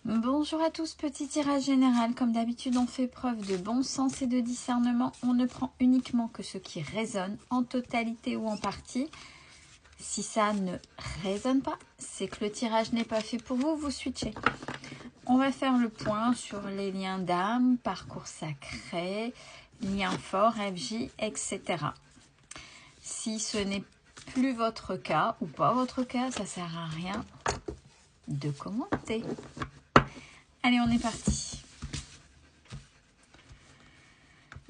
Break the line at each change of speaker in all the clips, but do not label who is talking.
Bonjour à tous, petit tirage général. Comme d'habitude, on fait preuve de bon sens et de discernement. On ne prend uniquement que ce qui résonne, en totalité ou en partie. Si ça ne résonne pas, c'est que le tirage n'est pas fait pour vous, vous switchez. On va faire le point sur les liens d'âme, parcours sacré, liens forts, FJ, etc. Si ce n'est plus votre cas ou pas votre cas, ça ne sert à rien de commenter. Allez, on est parti.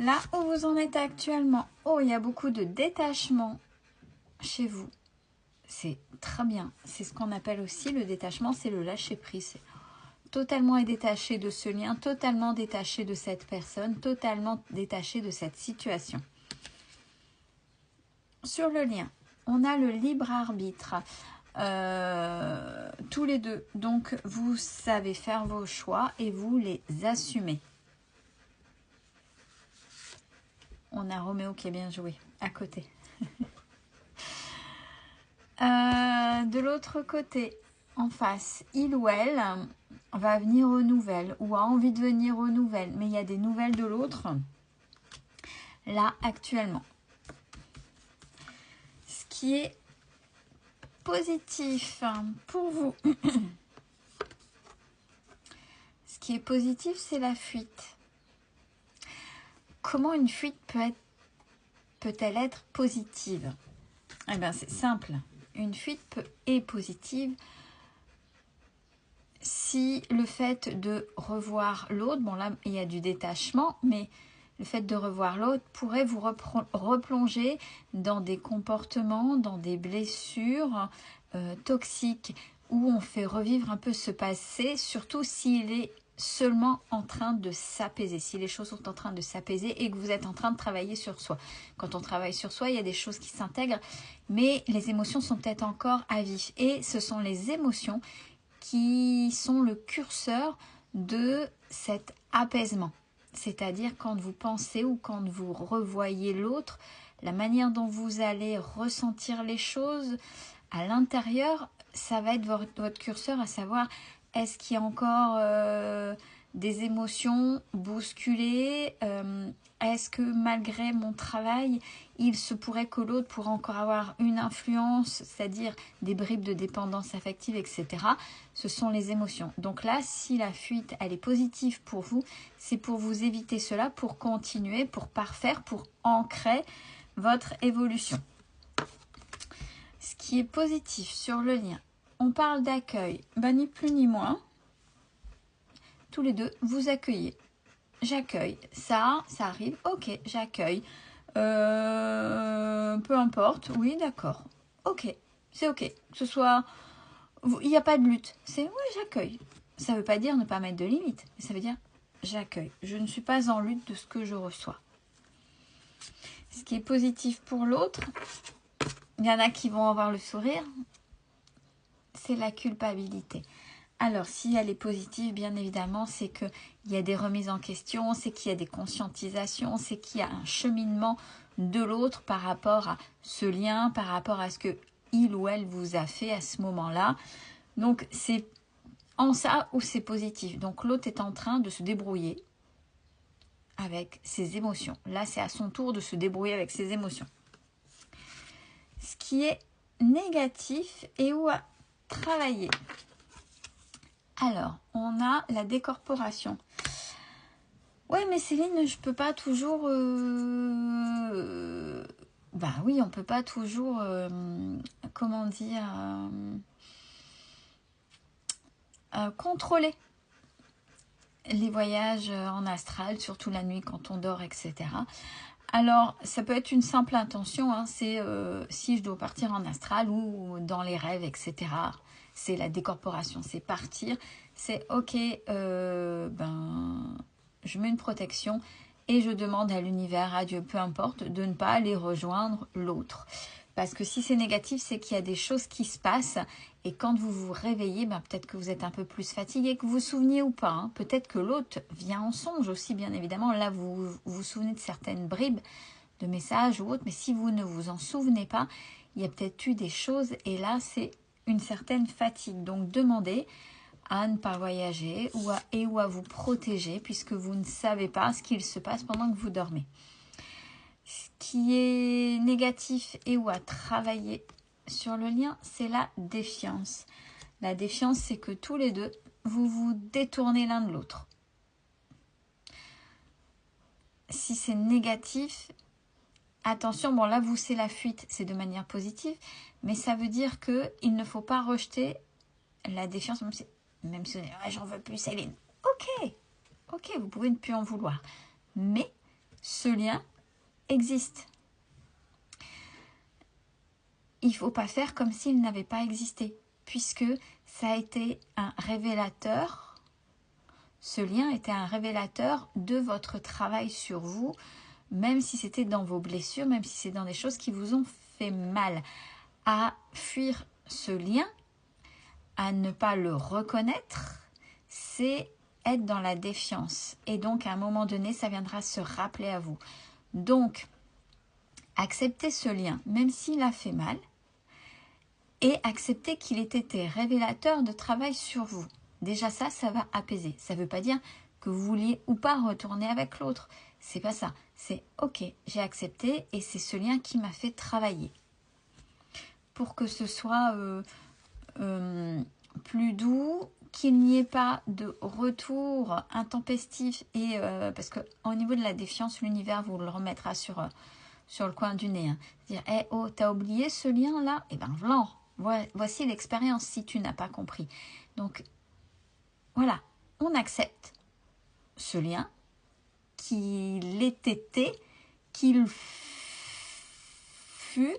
Là où vous en êtes actuellement, oh, il y a beaucoup de détachement chez vous. C'est très bien. C'est ce qu'on appelle aussi le détachement, c'est le lâcher-prise. Totalement détaché de ce lien, totalement détaché de cette personne, totalement détaché de cette situation. Sur le lien, on a le libre arbitre. Tous les deux. Donc, vous savez faire vos choix et vous les assumez. On a Roméo qui est bien joué à côté. De l'autre côté, en face, il ou elle va venir aux nouvelles ou a envie de venir aux nouvelles, mais il y a des nouvelles de l'autre là actuellement. Ce qui est positif pour vous, ce qui est positif, c'est la fuite. Comment une fuite peut-elle être positive? Eh bien, c'est simple. Une fuite est positive si le fait de revoir l'autre, bon là, il y a du détachement, mais le fait de revoir l'autre pourrait vous replonger dans des comportements, dans des blessures toxiques, où on fait revivre un peu ce passé, surtout s'il est seulement en train de s'apaiser, si les choses sont en train de s'apaiser et que vous êtes en train de travailler sur soi. Quand on travaille sur soi, il y a des choses qui s'intègrent, mais les émotions sont peut-être encore à vif. Et ce sont les émotions qui sont le curseur de cet apaisement. C'est-à-dire quand vous pensez ou quand vous revoyez l'autre, la manière dont vous allez ressentir les choses à l'intérieur, ça va être votre curseur, à savoir est-ce qu'il y a encore des émotions bousculées, est-ce que malgré mon travail, il se pourrait que l'autre pourrait encore avoir une influence, c'est-à-dire des bribes de dépendance affective, etc. Ce sont les émotions. Donc là, si la fuite, elle est positive pour vous, c'est pour vous éviter cela, pour continuer, pour parfaire, pour ancrer votre évolution. Ce qui est positif sur le lien, on parle d'accueil, ben, ni plus ni moins. Tous les deux, vous accueillez. J'accueille. Ça arrive. Ok, j'accueille. Peu importe. Oui, d'accord. Ok, c'est ok. Que ce soit... Il n'y a pas de lutte. C'est oui, j'accueille. Ça ne veut pas dire ne pas mettre de limite. Mais ça veut dire j'accueille. Je ne suis pas en lutte de ce que je reçois. Ce qui est positif pour l'autre, il y en a qui vont avoir le sourire, c'est la culpabilité. Alors, si elle est positive, bien évidemment, c'est qu'il y a des remises en question, c'est qu'il y a des conscientisations, c'est qu'il y a un cheminement de l'autre par rapport à ce lien, par rapport à ce que il ou elle vous a fait à ce moment-là. Donc, c'est en ça où c'est positif. Donc, l'autre est en train de se débrouiller avec ses émotions. Là, c'est à son tour de se débrouiller avec ses émotions. Ce qui est négatif et où à travailler. Alors, on a la décorporation. Oui, mais Céline, je peux pas toujours... Bah oui, on peut pas toujours... comment dire... contrôler les voyages en astral, surtout la nuit quand on dort, etc. Alors, ça peut être une simple intention, hein, c'est si je dois partir en astral ou dans les rêves, etc. C'est la décorporation, c'est partir, c'est ok, ben, je mets une protection et je demande à l'univers, à Dieu, peu importe, de ne pas aller rejoindre l'autre. Parce que si c'est négatif, c'est qu'il y a des choses qui se passent et quand vous vous réveillez, ben, peut-être que vous êtes un peu plus fatigué, que vous vous souveniez ou pas. Hein. Peut-être que l'autre vient en songe aussi, bien évidemment. Là, vous vous souvenez de certaines bribes de messages ou autres, mais si vous ne vous en souvenez pas, il y a peut-être eu des choses et là, c'est une certaine fatigue. Donc, demandez à ne pas voyager ou à vous protéger puisque vous ne savez pas ce qu'il se passe pendant que vous dormez. Ce qui est négatif et ou à travailler sur le lien, c'est la défiance. La défiance, c'est que tous les deux, vous vous détournez l'un de l'autre. Si c'est négatif, attention, bon là, vous, c'est la fuite, c'est de manière positive, mais ça veut dire qu'il ne faut pas rejeter la défiance, même si vous dites, ah, j'en veux plus, Céline. Ok, vous pouvez ne plus en vouloir. Mais ce lien existe. Il ne faut pas faire comme s'il n'avait pas existé, puisque ça a été un révélateur. Ce lien était un révélateur de votre travail sur vous, même si c'était dans vos blessures, même si c'est dans des choses qui vous ont fait mal. À fuir ce lien, à ne pas le reconnaître, c'est être dans la défiance. Et donc, à un moment donné, ça viendra se rappeler à vous. Donc, acceptez ce lien, même s'il a fait mal, et acceptez qu'il ait été révélateur de travail sur vous. Déjà ça va apaiser. Ça ne veut pas dire que vous vouliez ou pas retourner avec l'autre. C'est pas ça. C'est ok, j'ai accepté et c'est ce lien qui m'a fait travailler. Pour que ce soit plus doux, qu'il n'y ait pas de retour intempestif et parce qu'au niveau de la défiance, l'univers vous le remettra sur le coin du nez. Hein. C'est-à-dire, hey, oh, t'as oublié ce lien-là? Eh bien, voici l'expérience si tu n'as pas compris. Donc, voilà, on accepte ce lien, qu'il ait été, qu'il fut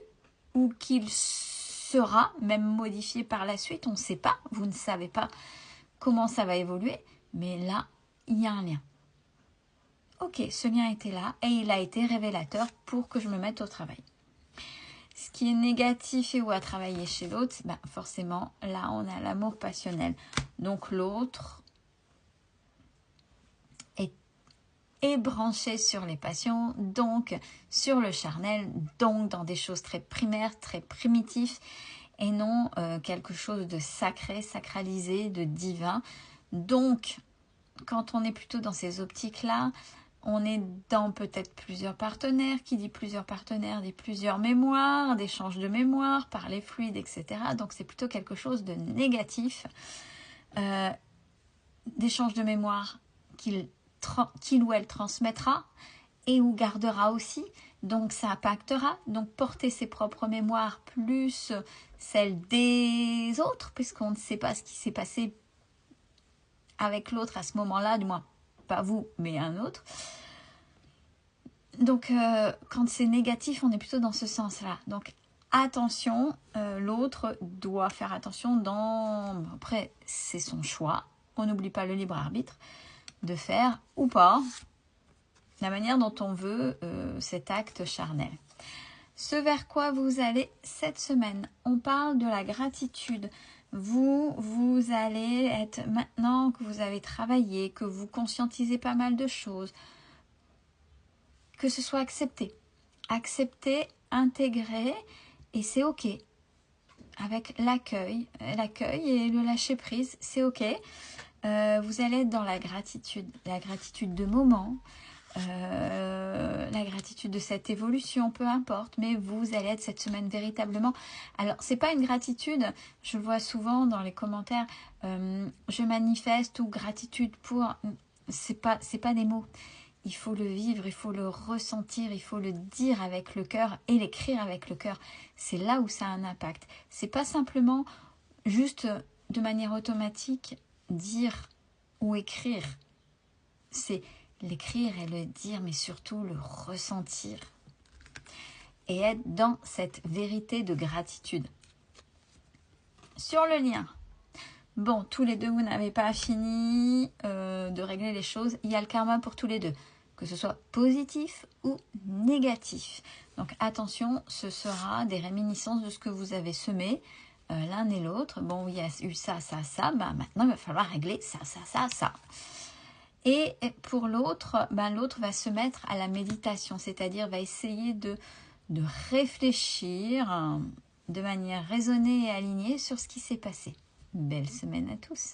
ou qu'il sera même modifié par la suite. On ne sait pas, vous ne savez pas comment ça va évoluer, mais là, il y a un lien. Ok, ce lien était là et il a été révélateur pour que je me mette au travail. Ce qui est négatif et ou à travailler chez l'autre, ben forcément, là, on a l'amour passionnel. Donc, l'autre est branché sur les passions, donc sur le charnel, donc dans des choses très primaires, très primitives, et non quelque chose de sacré, sacralisé, de divin. Donc, quand on est plutôt dans ces optiques-là, on est dans peut-être plusieurs partenaires. Qui dit plusieurs partenaires dit plusieurs mémoires, d'échanges de mémoire, par les fluides, etc. Donc c'est plutôt quelque chose de négatif. D'échanges de mémoire qu'il ou elle transmettra et ou gardera aussi. Donc ça impactera. Donc porter ses propres mémoires plus celles des autres, puisqu'on ne sait pas ce qui s'est passé avec l'autre à ce moment-là, du moins pas vous, mais un autre. Donc, quand c'est négatif, on est plutôt dans ce sens-là. Donc, attention, l'autre doit faire attention Après, c'est son choix. On n'oublie pas le libre arbitre de faire ou pas la manière dont on veut cet acte charnel. Ce vers quoi vous allez cette semaine, on parle de la gratitude. Vous allez être, maintenant que vous avez travaillé, que vous conscientisez pas mal de choses, que ce soit accepté, intégré, et c'est ok. Avec l'accueil et le lâcher prise, c'est ok. Vous allez être dans la gratitude de moment, la gratitude de cette évolution, peu importe, mais vous allez être cette semaine véritablement. Alors, c'est pas une gratitude, je le vois souvent dans les commentaires, je manifeste ou gratitude pour. C'est pas des mots. Il faut le vivre, il faut le ressentir, il faut le dire avec le cœur et l'écrire avec le cœur. C'est là où ça a un impact. C'est pas simplement juste de manière automatique dire ou écrire. C'est l'écrire et le dire, mais surtout le ressentir. Et être dans cette vérité de gratitude. Sur le lien. Bon, tous les deux, vous n'avez pas fini de régler les choses. Il y a le karma pour tous les deux. Que ce soit positif ou négatif. Donc attention, ce sera des réminiscences de ce que vous avez semé l'un et l'autre. Bon, il y a eu ça, bah, maintenant il va falloir régler ça. Et pour l'autre, l'autre va se mettre à la méditation, c'est-à-dire va essayer de réfléchir de manière raisonnée et alignée sur ce qui s'est passé. Belle semaine à tous.